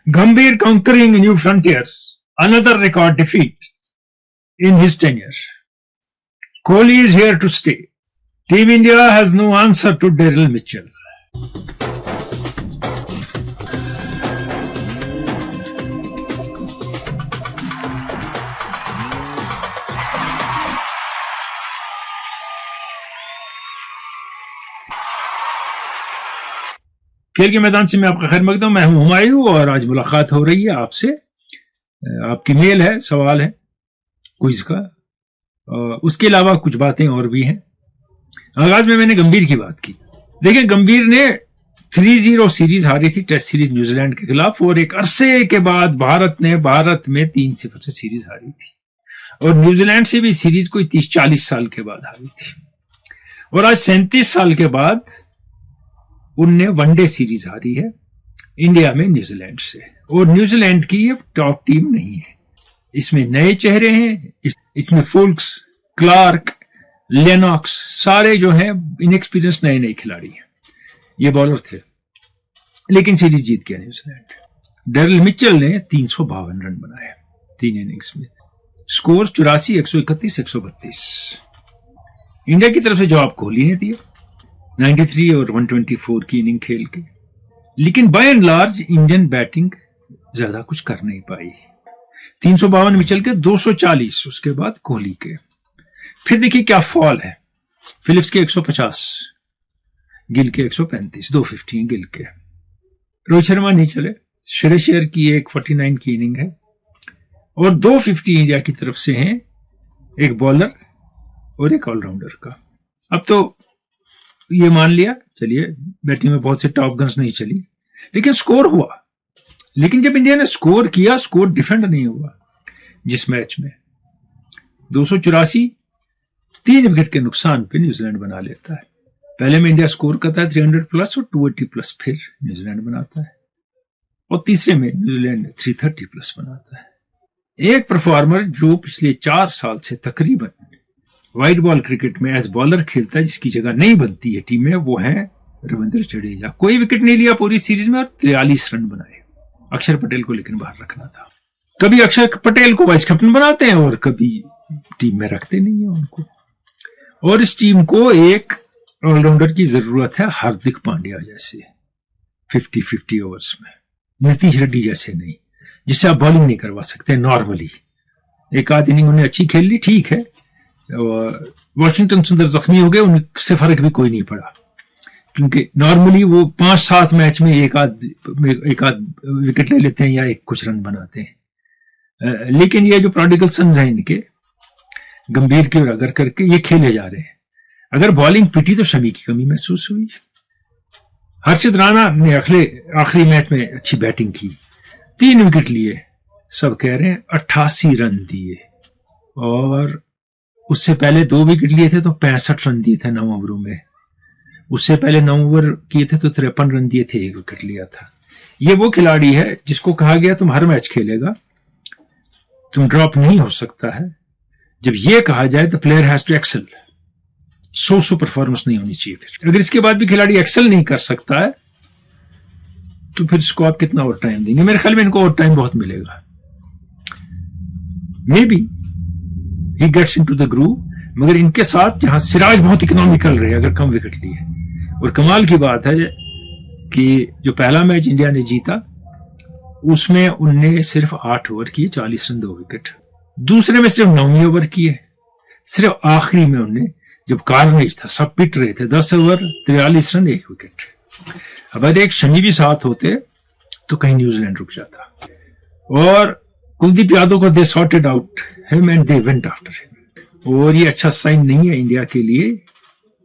Gambhir conquering new frontiers, another record defeat in his tenure. Kohli is here to stay. Team India has no answer to Daryl Mitchell. खेल के मैदान से मैं आपका खैर मकदम, मैं हूं हुमायूं और आज मुलाकात हो रही है आपसे। आपकी मेल है, सवाल है क्विज का, उसके अलावा कुछ बातें और भी हैं। आगाज में मैंने गंभीर की बात की। देखिए, गंभीर ने 3-0 सीरीज हारी थी, टेस्ट सीरीज न्यूजीलैंड के खिलाफ, और एक अरसे के बाद भारत में 3-0 से सीरीज हारी थी, और न्यूजीलैंड से भी सीरीज कोई 30-40 साल के बाद हारी थी, और आज 37 साल के बाद उनने वनडे सीरीज हारी है इंडिया में न्यूजीलैंड से। और न्यूजीलैंड की ये टॉप टीम नहीं है, इसमें नए चेहरे हैं, इसमें फोल्क्स, क्लार्क, लेनॉक्स, सारे जो हैं इनएक्सपीरियंस नए खिलाड़ी हैं। ये बॉलर थे, लेकिन सीरीज जीत गया न्यूजीलैंड। डेरिल मिचेल ने 352 रन बनाए 3 इनिंग्स में, स्कोर 84, 131, 132। इंडिया की तरफ से जवाब कोहली ने दिया 93 और 124 की इनिंग खेल के, लेकिन by and large Indian batting ज्यादा कुछ कर नहीं पाई। 352 मिचेल के, 240 उसके बाद कोहली के। फिर देखिए क्या फॉल है, फिलिप्स के 150, गिल के 135, 250 गिल के। रोहित शर्मा नहीं चले, श्रेयस अय्यर की 149 की इनिंग है, और 250 इंडिया की तरफ से हैं, एक बॉलर और एक ऑलराउंडर का। अब तो ये मान लिया, चलिए बैटिंग में बहुत से टॉप गन्स नहीं चली, लेकिन स्कोर हुआ। लेकिन जब इंडिया ने स्कोर किया, स्कोर डिफेंड नहीं हुआ। जिस मैच में 284 3 विकेट के नुकसान पे न्यूजीलैंड बना लेता है। पहले में इंडिया स्कोर करता है 300 प्लस और 280 प्लस, फिर न्यूजीलैंड बनाता है, और तीसरे में न्यूजीलैंड 330 प्लस बनाता है। एक परफॉर्मर जो पिछले 4 साल से तकरीबन व्हाइट बॉल क्रिकेट में एज बॉलर खेलता है, जिसकी जगह नहीं बनती है टीम में, वो है रविंद्र जडेजा। कोई विकेट नहीं लिया पूरी सीरीज में और 43 रन बनाए। अक्षर पटेल को लेकिन बाहर रखना था। कभी अक्षर पटेल को वाइस कैप्टन बनाते हैं और कभी टीम में रखते नहीं है उनको। और इस टीम को एक ऑलराउंडर की जरूरत है, हार्दिक पांड्या जैसे 50-50 ओवर्स में, नीतीश रेड्डी जैसे नहीं, जिससे आप बॉलिंग नहीं करवा सकते नॉर्मली। एक आध इनिंग उन्हें अच्छी खेल ली, ठीक है। वॉशिंगटन सुंदर जख्मी हो गए, उनसे फर्क भी कोई नहीं पड़ा, क्योंकि नॉर्मली वो 5-7 मैच में एक आध विकेट ले लेते हैं या एक कुछ रन बनाते हैं। लेकिन ये जो प्रोडिगल सन्स हैं इनके, गंभीर की और अगर करके ये खेले जा रहे हैं। अगर बॉलिंग पिटी तो शमी की कमी महसूस हुई। हर्षित राणा ने आखिरी मैच में अच्छी बैटिंग की, 3 विकेट लिए, सब कह रहे हैं 88 रन दिए, और उससे पहले 2 विकेट लिए थे तो 65 रन दिए थे 9 ओवरों में। उससे पहले 9 ओवर किए थे तो 53 रन दिए थे, 1 विकेट लिया था। ये वो खिलाड़ी है जिसको कहा गया तुम हर मैच खेलेगा, तुम ड्रॉप नहीं हो सकता है। जब ये कहा जाए तो player has to excel, so performance नहीं होनी चाहिए। फिर अगर इसके बाद भी खिलाड़ी एक्सेल नहीं कर सकता है तो फिर इसको आप कितना और टाइम देंगे? मेरे ख्याल में इनको और टाइम बहुत मिलेगा। May be he gets into the groove, मगर इनके साथ जहां सिराज बहुत इकोनॉमिकल रहे अगर कम विकेट लिए। और कमाल की बात है कि जो पहला मैच इंडिया ने जीता उसमें उनने सिर्फ 8 ओवर किए, 40 रन 2 विकेट। दूसरे में सिर्फ 9 ओवर किए, सिर्फ आखिरी में उनने, जब कार्नेज था, सब पिट रहे थे, 10 ओवर 43 रन 1 विकेट। अब अगर एक शनि भी साथ होते तो कहीं न्यूजीलैंड रुक जाता। और कुलदीप यादव को they sorted out him and they went after him. और ये अच्छा साइन नहीं है इंडिया के लिए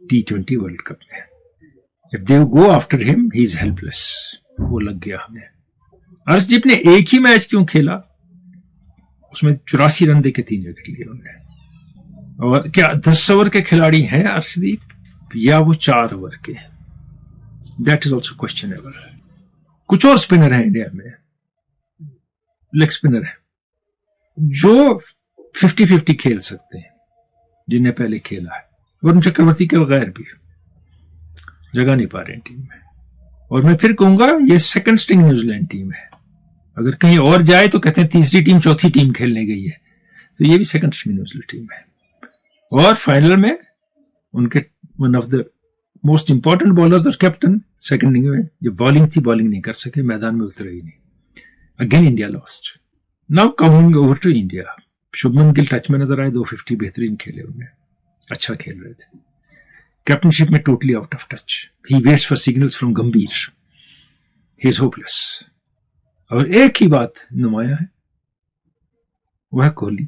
T20 वर्ल्ड कप में। If they go after him he is helpless. वो लग गया हमें। अर्शदीप ने एक ही मैच क्यों खेला, उसमें 84 रन देके 3 विकेट लिए उन्होंने। और क्या 10 ओवर के खिलाड़ी हैं अर्शदीप या वो 4 ओवर के? That is also questionable. कुछ और स्पिनर है इंडिया में, लेग स्पिनर है जो 50-50 खेल सकते हैं, जिन्हें पहले खेला है। वरुण चक्रवर्ती के बगैर भी जगह नहीं पा रहे हैं टीम में। और मैं फिर कहूंगा ये सेकंड स्ट्रिंग न्यूजीलैंड टीम है। अगर कहीं और जाए तो कहते हैं तीसरी टीम चौथी टीम खेलने गई है, तो ये भी सेकंड स्ट्रिंग न्यूजीलैंड टीम है। और फाइनल में उनके one of the most important bowler और कैप्टन सेकंड इनिंग में जो बॉलिंग थी, बॉलिंग नहीं कर सके, मैदान में उतरे ही नहीं। Again India lost. Now coming over to India, Shubman Gill touch में नजर आए, 250 बेहतरीन खेले, उन्हें अच्छा खेल रहे थे। कैप्टनशिप में totally out of touch, he waits for signals from गंभीर, ही इज होपलेस। और एक ही बात नुमाया है, वह कोहली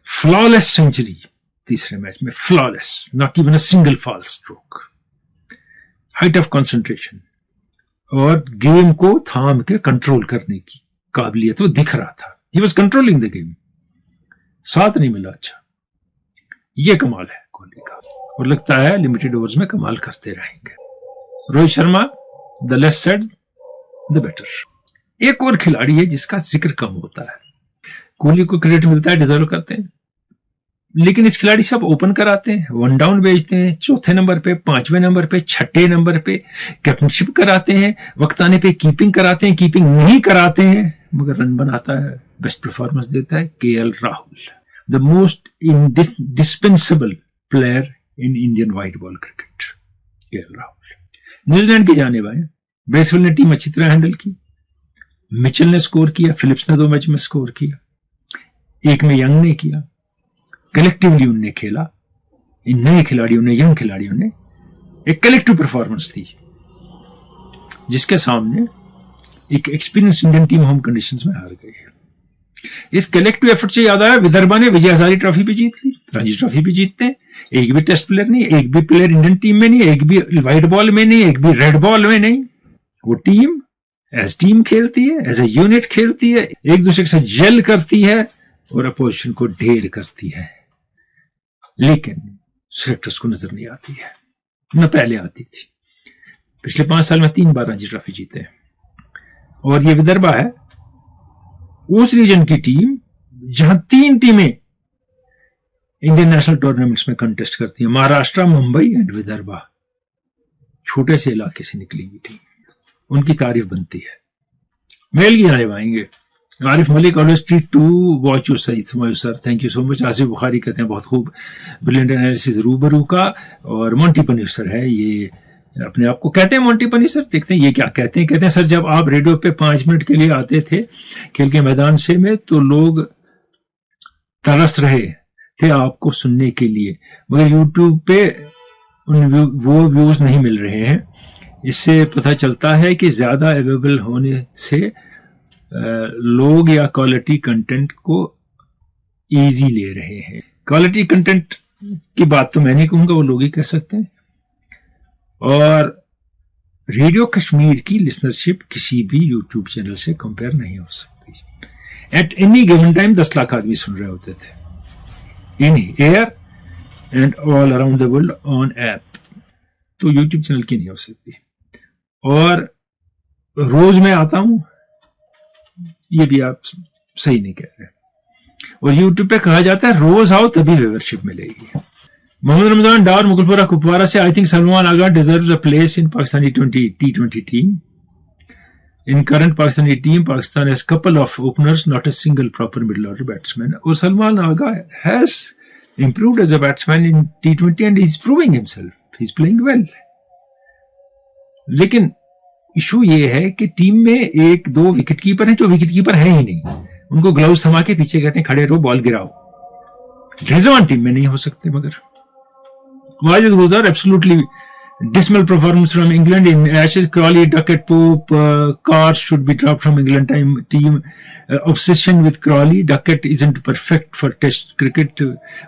फ्लॉलेस सेंचुरी तीसरे मैच में, flawless, not even a single false stroke, height of concentration और गेम को थाम के कंट्रोल करने की काबिलियत वो दिख रहा था। He was controlling the game. साथ नहीं मिला, अच्छा ये कमाल है कोहली का, और लगता है लिमिटेड ओवर्स में कमाल करते रहेंगे। Rohit Sharma, the less said the better. एक और खिलाड़ी है जिसका जिक्र कम होता है, कोहली को क्रेडिट मिलता है, डिजर्व करते हैं, लेकिन इस खिलाड़ी से अब ओपन कराते हैं, वन डाउन भेजते हैं, चौथे नंबर पे, पांचवें नंबर पे, छठे नंबर पे कैप्टनशिप कराते हैं, वक्त आने पे कीपिंग कराते हैं, कीपिंग नहीं कराते हैं, मगर रन बनाता है, बेस्ट परफॉर्मेंस देता है। KL Rahul, the most indispensable player in Indian white ball cricket, KL Rahul. New Zealand के जाने वाले ब्रेसवेल ने टीम अच्छी तरह हैंडल की, मिचेल ने स्कोर किया, फिलिप्स ने 2 मैच में स्कोर किया, एक में यंग ने किया, कलेक्टिवली उनने खेला। इन नए खिलाड़ियों ने, यंग खिलाड़ियों ने एक कलेक्टिव परफॉर्मेंस दी, जिसके सामने एक experience Indian team home conditions में हार गई है। इस कलेक्टिव एफर्ट से याद आया, विदर्भा ने विजय हजारे ट्रॉफी भी जीत ली, रणजी ट्रॉफी भी जीतते हैं, एक भी टेस्ट प्लेयर नहीं, एक भी प्लेयर इंडियन टीम में नहीं, एक भी व्हाइट बॉल में नहीं, एक भी रेड बॉल में नहीं, वो टीम एज टीम खेलती है, एज ए यूनिट खेलती है, एक दूसरे के साथ जेल करती है और अपोजिशन को ढेर करती है। लेकिन सिलेक्टर्स को नजर नहीं आती है, न पहले आती थी। पिछले 5 साल में 3 बार रणजी ट्रॉफी जीते हैं, और ये विदर्भा है उस रीजन की टीम जहां 3 टीमें इंडियन नेशनल टूर्नामेंट्स में कंटेस्ट करती हैं, महाराष्ट्र, मुंबई एंड विदर्भा। छोटे से इलाके से निकली हुई टीम, उनकी तारीफ बनती है। मेल की जाने पाएंगे, Arif Malik, always treat to watch you sir, thank you so much. Asif Bukhari कहते हैं बहुत खूब, ब्रिलियंट एनालिसिस रूबरू का। और मोंटी पनीर सर है, ये अपने आप को कहते हैं मोंटी पनीर सर, देखते हैं ये क्या कहते हैं। कहते हैं सर जब आप रेडियो पे 5 मिनट के लिए आते थे खेल के मैदान से में, तो लोग तरस रहे थे आपको सुनने के लिए, मगर यूट्यूब पे वो व्यूज नहीं मिल रहे हैं। इससे पता चलता है कि ज्यादा अवेलेबल होने से लोग या क्वालिटी कंटेंट को इजी ले रहे हैं। क्वालिटी कंटेंट की बात तो मैं नहीं कहूंगा, वो लोग ही कह सकते हैं। और रेडियो कश्मीर की लिसनरशिप किसी भी यूट्यूब चैनल से कंपेयर नहीं हो सकती। At any given time 10 lakh आदमी सुन रहे होते थे in air and all around the world on app, तो यूट्यूब चैनल की नहीं हो सकती। और रोज मैं आता हूं, ये भी आप सही नहीं कह रहे। और यूट्यूब पे कहा जाता है रोज आओ तभी व्यूअरशिप मिलेगी। मोहम्मद रमजान डार मुगलपुरा कुपवारा से, I think Salman Agha deserves a place in Pakistani T20 team. In current Pakistani team, Pakistan has couple of openers, not a single proper middle order batsman. और सलमान आगा has improved as a batsman in T20 and he's proving himself. He's playing well. लेकिन issue ये है कि team में 1-2 wicket keeper हैं जो wicket keeper है ही नहीं। उनको ग्लव्स थमा के पीछे कहते हैं खड़े रहो, बॉल गिराओ। रिजवान टीम में नहीं हो सकते। मगर वाजिद गुलजार, absolutely dismal performance from England in Ashes. Crawley, Duckett, Pope, Carr should be dropped from England team. Obsession with Crawley. Duckett isn't perfect for Test cricket.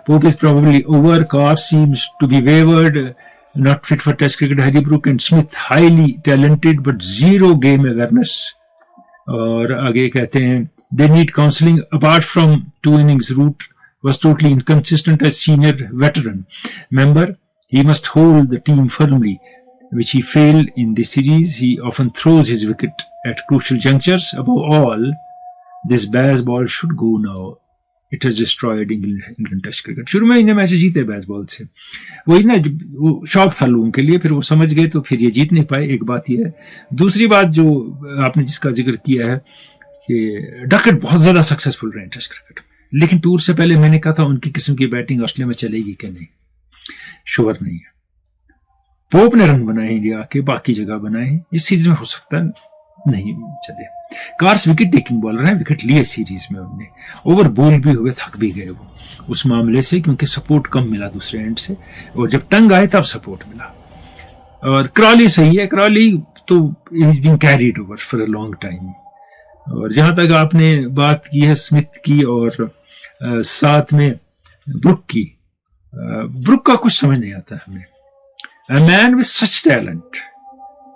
Pope is probably over. Carr seems to be wavered, not fit for Test cricket. Harry Brook and Smith highly talented but zero game awareness. और आगे कहते हैं they need counselling. Apart from 2 innings route was totally inconsistent as senior veteran member. He must hold the team firmly, which he failed in this series. He often throws his wicket at crucial junctures. Above all, this Baz ball should go now. It has destroyed England test cricket. शुरू में इन्हें match जीते baseball से, वही ना, वो शौक था लोगों के लिए, फिर वो समझ गए तो फिर ये जीत नहीं पाए। एक बात ये है। दूसरी बात जो आपने जिसका जिक्र किया है कि डकट बहुत ज्यादा सक्सेसफुल रहे टेस्ट क्रिकेट, लेकिन टूर से पहले मैंने कहा था उनकी किस्म की बैटिंग ऑस्ट्रेलिया में चलेगी कि नहीं, श्योर नहीं है। पोप ने रन बनाए इंडिया के, बाकी जगह बनाए, इस सीरीज में हो सकता है नहीं चले। कार्स विकेट टेकिंग बॉलर है, विकेट लिए सीरीज में उन्होंने, ओवर बोल भी हुए, थक भी गए वो उस मामले से, क्योंकि सपोर्ट कम मिला दूसरे एंड से, और जब टंग आए तब सपोर्ट मिला। और क्रॉली सही है, क्रॉली तो is been carried over for a long time. और जहां तक आपने बात की है स्मिथ की और साथ में ब्रुक की, ब्रुक का कुछ समझ नहीं आता हमें। A man with such talent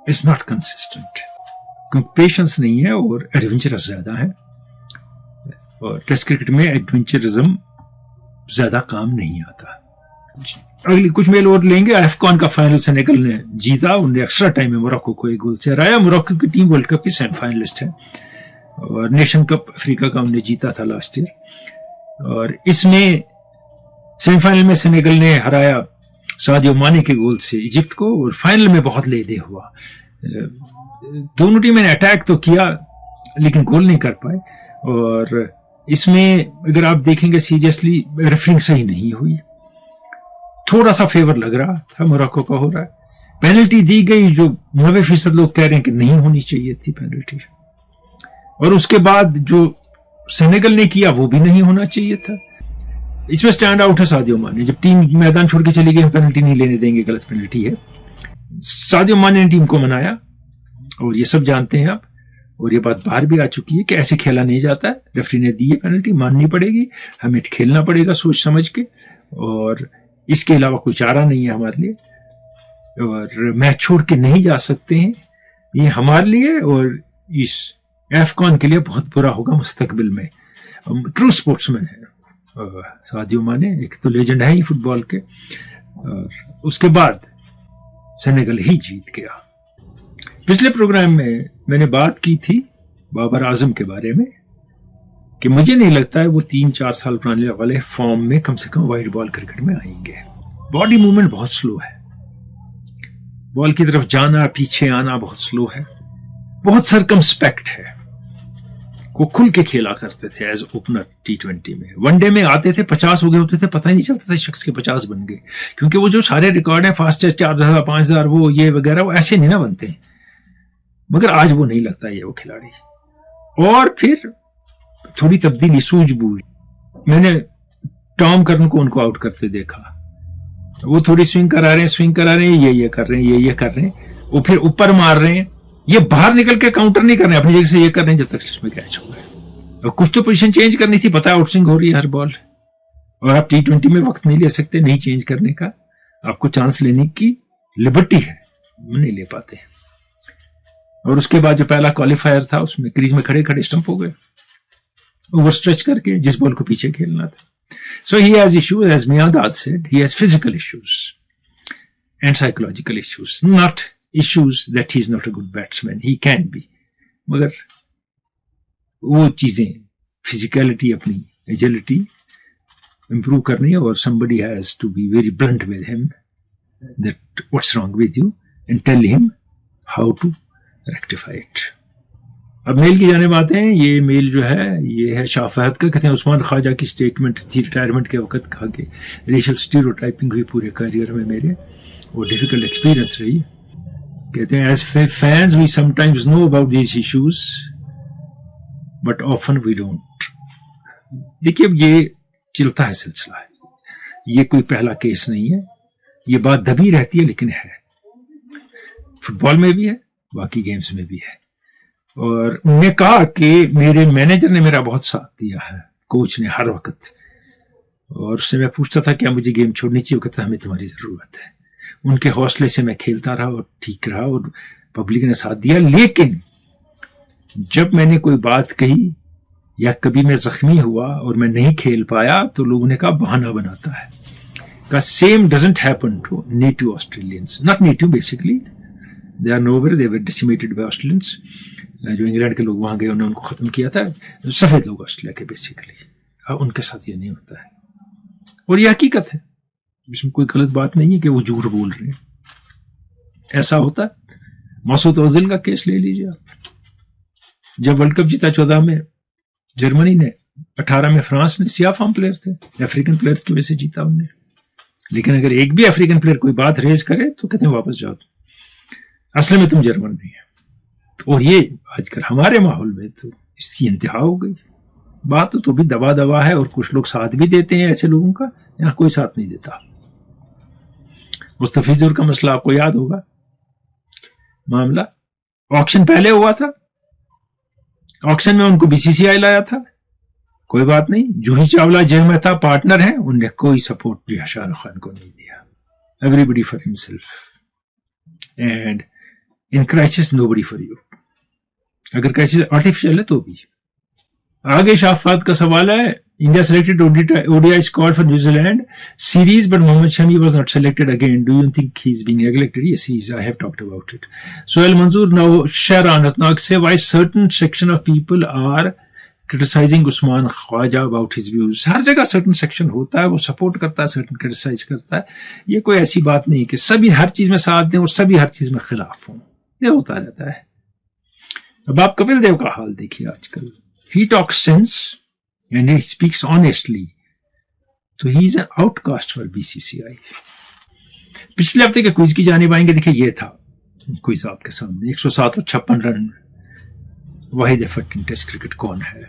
is not consistent. क्योंकि पेशेंस नहीं है और एडवेंचरस ज्यादा है, और टेस्ट क्रिकेट में एडवेंचरिज्म ज्यादा काम नहीं आता। अगली कुछ मेल और लेंगे। अफगान का फाइनल सेनेगल ने जीता, उन्हें एक्स्ट्रा टाइम में मोरक्को को 1 गोल से हराया। मोरक्को की टीम वर्ल्ड कप की सेमीफाइनलिस्ट है, और नेशन कप अफ्रीका का उन्हें जीता था लास्ट ईयर। और इसमें सेमीफाइनल में सेनेगल ने हराया सादियो माने के गोल से इजिप्ट को, और फाइनल में बहुत लेदे हुआ। दोनों टीमें ने अटैक तो किया लेकिन गोल नहीं कर पाए। और इसमें अगर आप देखेंगे सीरियसली, रेफरिंग सही नहीं हुई, थोड़ा सा फेवर लग रहा था मोरक्को का हो रहा है। पेनल्टी दी गई जो 90% लोग कह रहे हैं कि नहीं होनी चाहिए थी पेनल्टी, और उसके बाद जो सेनेगल ने किया वो भी नहीं होना चाहिए था। इसमें स्टैंड आउट है सादियो माने। जब टीम मैदान छोड़ के चली गई, हम पेनल्टी नहीं लेने देंगे, गलत पेनल्टी है। सादियो माने ने टीम को मनाया, और ये सब जानते हैं आप, और ये बात बाहर भी आ चुकी है कि ऐसे खेला नहीं जाता है। रेफरी ने दी है पेनल्टी, माननी पड़ेगी, हमें खेलना पड़ेगा सोच समझ के, और इसके अलावा कोई चारा नहीं है हमारे लिए, और मैच छोड़ के नहीं जा सकते हैं। ये हमारे लिए और इस अफगान के लिए बहुत बुरा होगा मुस्तकबिल में। ट्रू स्पोर्ट्समैन है सादियो माने, एक तो लेजेंड है ही फुटबॉल के। और उसके बाद सेनेगल ही जीत गया। पिछले प्रोग्राम में मैंने बात की थी बाबर आजम के बारे में कि मुझे नहीं लगता है वो 3-4 साल पुराने वाले फॉर्म में कम से कम वाइड बॉल क्रिकेट में आएंगे। बॉडी मूवमेंट बहुत स्लो है, बॉल की तरफ जाना पीछे आना बहुत स्लो है, बहुत सरकमस्पेक्ट है। वो खुल के खेला करते थे एज ओपनर T20 में। वनडे में आते थे 50 हो गए होते थे, पता ही नहीं चलता था शख्स के 50 बन गए, क्योंकि वो जो सारे रिकॉर्ड है फास्टेस्ट 4000 5000 वो ये वगैरह, वो ऐसे नहीं ना बनते। मगर आज वो नहीं लगता ये वो खिलाड़ी। और फिर थोड़ी तब्दीली, सूझबूझ। मैंने टॉम कर्न को उनको आउट करते देखा, वो थोड़ी स्विंग करा रहे हैं, ये कर रहे हैं, ये कर रहे हैं, वो फिर ऊपर मार रहे हैं, ये बाहर निकल के काउंटर नहीं कर रहे हैं, अपनी जगह से ये कर रहे हैं जब तक इसमें कैच हो गए। और कुछ तो पोजीशन चेंज करनी थी, पता है आउटस्विंग हो रही है हर बॉल, और आप T20 में वक्त नहीं ले सकते नहीं चेंज करने का, आपको चांस लेने की लिबर्टी है, नहीं ले पाते। और उसके बाद जो पहला क्वालिफायर था उसमें क्रीज में खड़े खड़े स्टंप हो गए, ओवर स्ट्रेच करके, जिस बॉल को पीछे खेलना था। So he has issues, as Miyadad said, he has physical issues and psychological issues, not issues that he is not a good batsman. He can be, मगर वो चीजें फिजिकलिटी, अपनी एजिलिटी इंप्रूव करनी है, और somebody has to be very blunt with him that what's wrong with you and tell him how to rectify it. अब mail की जाने बातें हैं। ये मेल जो है ये है शाह फहद का। कहते हैं उस्मान ख्वाजा की स्टेटमेंट थी रिटायरमेंट के वक्त, कहा कि रेशियल स्टीरियोटाइपिंग हुई पूरे करियर में मेरे, और डिफिकल्ट एक्सपीरियंस रही। कहते हैं as fans we sometimes know about these issues but often we don't. देखिए अब ये चलता है सिलसिला है, ये कोई पहला केस नहीं है, ये बात दबी रहती है लेकिन है, फुटबॉल में भी है, बाकी गेम्स में भी है। और उन्होंने कहा कि मेरे मैनेजर ने मेरा बहुत साथ दिया है, कोच ने हर वक्त, और उससे मैं पूछता था क्या मुझे गेम छोड़नी चाहिए, वो कहता हमें तुम्हारी जरूरत है। उनके हौसले से मैं खेलता रहा और ठीक रहा, और पब्लिक ने साथ दिया। लेकिन जब मैंने कोई बात कही या कभी मैं जख्मी हुआ और मैं नहीं खेल पाया, तो लोगों ने कहा बहाना बनाता है। का same doesn't happen to native Australians, not native basically, they are nowhere, they were decimated by Australians. जो इंग्लैंड के लोग वहां गए उन्होंने उनको खत्म किया था, सफेद लोग ऑस्ट्रेलिया के बेसिकली, उनके साथ ये नहीं होता है, और ये हकीकत है, इसमें कोई गलत बात नहीं है कि वो झूठ बोल रहे हैं, ऐसा होता है। मसूद ओजिल का केस ले लीजिए आप, जब वर्ल्ड कप जीता 14 में जर्मनी ने, 18 में फ्रांस ने, सियाह फार्म प्लेयर थे, अफ्रीकन प्लेयर्स की वजह से जीता उनने। लेकिन अगर एक भी अफ्रीकन प्लेयर कोई बात रेज करे तो कहते हैं वापस जाओ, असल में तुम जर्मन नहीं है। और ये आजकल हमारे माहौल में तो इसकी इंतहा हो गई। बात तो भी दबा दबा है, और कुछ लोग साथ भी देते हैं ऐसे लोगों का, यहां कोई साथ नहीं देता। मुस्तफिजुर का मसला आपको याद होगा, मामला ऑक्शन पहले हुआ था, ऑक्शन में उनको बीसीसीआई लाया था, कोई बात नहीं, जूही चावला जेल में था, पार्टनर है, उनने कोई सपोर्ट जो शाहरुख खान को नहीं दिया। Everybody for himself and in crisis nobody for you. अगर क्राइसिस आर्टिफिशियल है तो भी। आगे शाफात का सवाल है, India selected ODI squad for New Zealand series but Mohammed Shami was not selected again, do you think he is being neglected? Yes, he is, I have talked about it. Sohail Manzoor now शहरान रत्नाक से, why certain section of people are criticising Usman Khawaja about his views. हर जगह certain section होता है, वो support करता है, certain criticise करता है। ये कोई ऐसी बात नहीं कि सभी हर चीज में साथ दें और सभी हर चीज में खिलाफ हों, ये होता रहता है। अब आप कपिल देव का हाल देखिए आजकल, he talks sense and he speaks honestly, तो he is an outcast for BCCI। पिछले हफ्ते के क्विज की जानिब आएंगे। देखिए ये था क्विज आपके सामने, 107 और 56 रन, वाहिद एफर्ट इन टेस्ट क्रिकेट कौन है।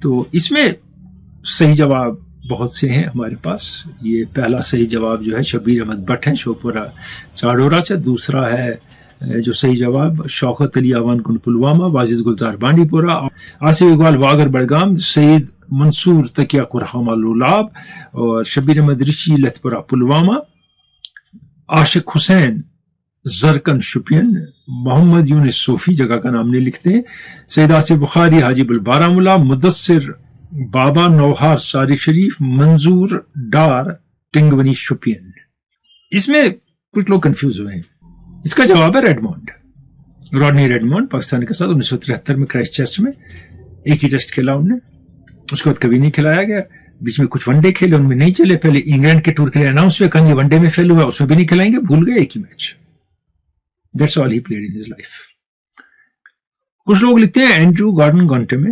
तो इसमें सही जवाब बहुत से हैं हमारे पास। ये पहला सही जवाब जो है शबीर अहमद भट्ट है, शोपुरा चाडोरा से। दूसरा है जो सही जवाब शौकत अली आवान कुंड पुलवामा, वाजिद गुलजार बांडीपुरा, आसिफ इकबाल वागर बड़गाम, सईद मंसूर तकिया कुरहामा लुलाब, और शबीर अहमद ऋषि लथपुरा पुलवामा, आशिक हुसैन जरकन शुपियन, मोहम्मद यूनिस सोफी जगह का नाम नहीं लिखते, सईद आसिफ बुखारी हाजीपुर बारामूला, मुदस्सिर बाबा नौहार सारिक शरीफ, मंजूर डार टिंगवनी शुपियन। इसमें कुछ लोग कंफ्यूज हुए हैं। इसका जवाब है रेडमोंड, रॉडनी रेडमोंड, पाकिस्तान के साथ 1973 में क्राइस्ट चर्च में एक ही टेस्ट खेला उनने, उसके बाद कभी नहीं खिलाया गया। बीच में कुछ वनडे खेले, उनमें नहीं चले। पहले इंग्लैंड के टूर के लिए अनाउंस हुए, कहीं वनडे में फेल हुआ, उसमें भी नहीं खिलाएंगे, भूल गए एक ही match. That's all he played in his life. कुछ लोग लिखते हैं एंड्रू गॉर्डन गॉन्टे में,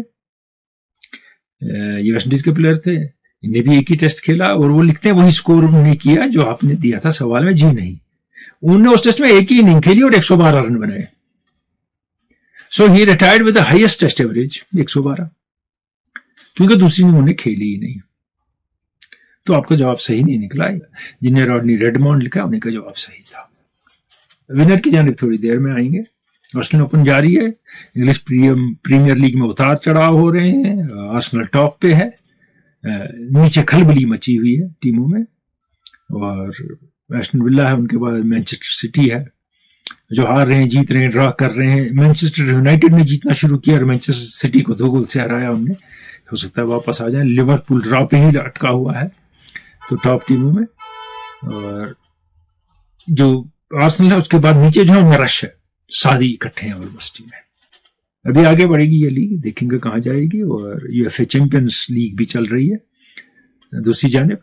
ये वेस्ट इंडीज के प्लेयर थे, इन्हें भी एक ही टेस्ट खेला, और वो लिखते हैं वही स्कोर उन्होंने किया जो आपने दिया था सवाल में। जी नहीं, उन्होंने उस टेस्ट में एक ही इनिंग खेली और 112 रन बनाए। So he retired with the highest test average 112, क्योंकि दूसरी उन्होंने खेली ही नहीं। तो आपका जवाब सही नहीं निकला। जिन्हें रॉडनी रेडमोंड लिखा उन्हीं का जवाब सही था। विनर की जानिब थोड़ी देर में आएंगे। ऑस्ट्रेलियन ओपन जारी है, इंग्लिश प्रीमियर लीग में उतार चढ़ाव हो रहे हैं। आर्सेनल टॉप पे है, नीचे खलबली मची हुई है टीमों में, और एस्टन विला है, उनके बाद मैनचेस्टर सिटी है, जो हार रहे हैं, जीत रहे हैं, ड्रॉ कर रहे हैं। मैनचेस्टर यूनाइटेड ने जीतना शुरू किया और मैनचेस्टर सिटी को 2 गोल से हराया उनने, हो सकता है वापस आ जाए। लिवरपूल ड्रॉ पे ही अटका हुआ है तो टॉप टीमों में, और जो आर्सेनल है उसके बाद नीचे जो है उनमें रश है, सारी इकट्ठे हैं ऑलमोस्ट टीम में। अभी आगे बढ़ेगी ये लीग, देखेंगे कहाँ जाएगी। और यूएफए चैंपियंस लीग भी चल रही है दूसरी जानिब।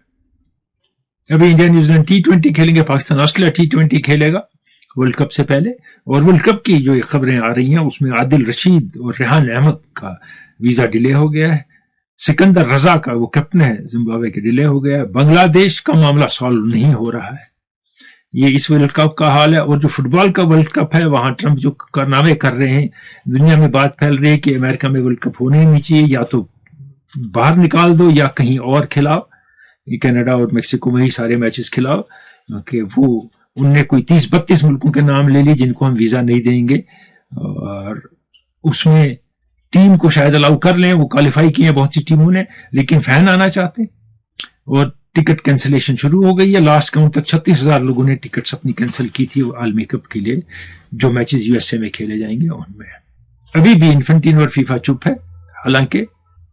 अभी इंडिया न्यूजीलैंड T20 खेलेंगे, पाकिस्तान ऑस्ट्रेलिया T20 खेलेगा वर्ल्ड कप से पहले। और वर्ल्ड कप की जो खबरें आ रही हैं उसमें आदिल रशीद और रेहान अहमद का वीजा डिले हो गया है। सिकंदर रजा का, वो कैप्टन है जिम्बाब्वे के, डिले हो गया है। बांग्लादेश का मामला सॉल्व नहीं हो रहा है। ये इस वर्ल्ड कप का हाल है। और जो फुटबॉल का वर्ल्ड कप है, वहां ट्रंप जो कारनामे कर रहे हैं, दुनिया में बात फैल रही है कि अमेरिका में वर्ल्ड कप होने ही नहीं चाहिए, या तो बाहर निकाल दो या कहीं और खिलाओ, कनाडा और मेक्सिको में ही सारे मैचेस खिलाओ, क्योंकि वो उनने कोई 30-32 मुल्कों के नाम ले लिए जिनको हम वीजा नहीं देंगे, और उसमें टीम को शायद अलाउ कर लें, वो क्वालिफाई किए बहुत सी टीमों ने, लेकिन फैन आना चाहते हैं और टिकट कैंसिलेशन शुरू हो गई है। लास्ट काउंट तक 36,000 लोगों ने टिकट्स अपनी कैंसिल की थी आलमी कप के लिए, जो मैचेस यूएसए में खेले जाएंगे उनमें। अभी भी इन्फेंटिनो और फीफा चुप है, हालांकि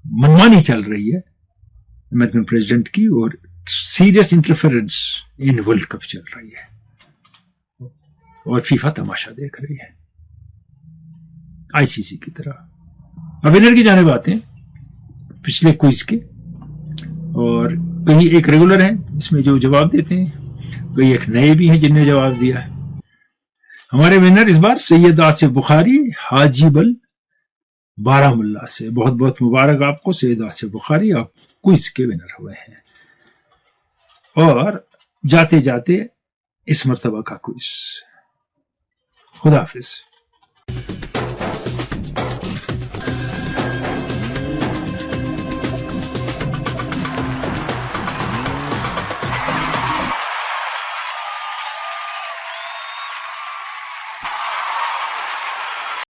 मनमानी चल रही है अमेरिकन प्रेसिडेंट की, और serious interference in world cup चल रही है, और फीफा तमाशा देख रही है आईसीसी की तरह। अब विनर की जानिब आते हैं। पिछले क्विज के, और कई एक रेगुलर हैं इसमें जो जवाब देते हैं, कई एक नए भी हैं जिन्होंने जवाब दिया है। हमारे विनर इस बार सैयद आसिफ बुखारी हाजीबल बारामुल्ला से। बहुत बहुत मुबारक आपको सैयद आसिफ बुखारी, आप क्विज के विनर हुए हैं। और जाते जाते इस मर्तबा का क्विज। खुदा हाफिज।